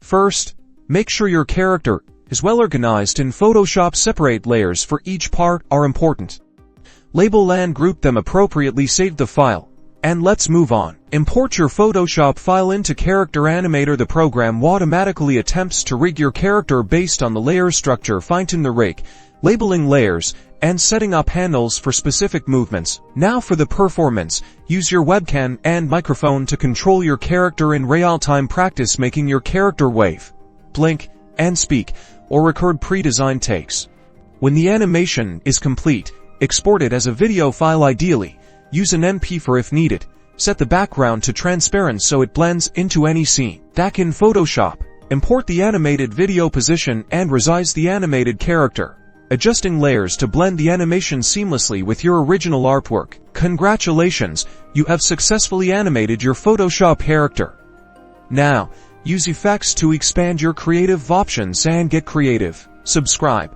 First, make sure your character is well organized in Photoshop. Separate layers for each part are important. Label and group them appropriately. Save the file. And let's move on. Import your Photoshop file into Character Animator. The program automatically attempts to rig your character based on the layer structure. Fine-tune the rig, labeling layers, and setting up handles for specific movements. Now for the performance, use your webcam and microphone to control your character in real time. Practice making your character wave, blink, and speak, or record pre-designed takes. When the animation is complete, export it as a video file. Ideally, use an MP4 if needed. Set the background to transparent so it blends into any scene. Back in Photoshop, import the animated video position and resize the animated character, adjusting layers to blend the animation seamlessly with your original artwork. Congratulations, you have successfully animated your Photoshop character. Now, use effects to expand your creative options and get creative. Subscribe.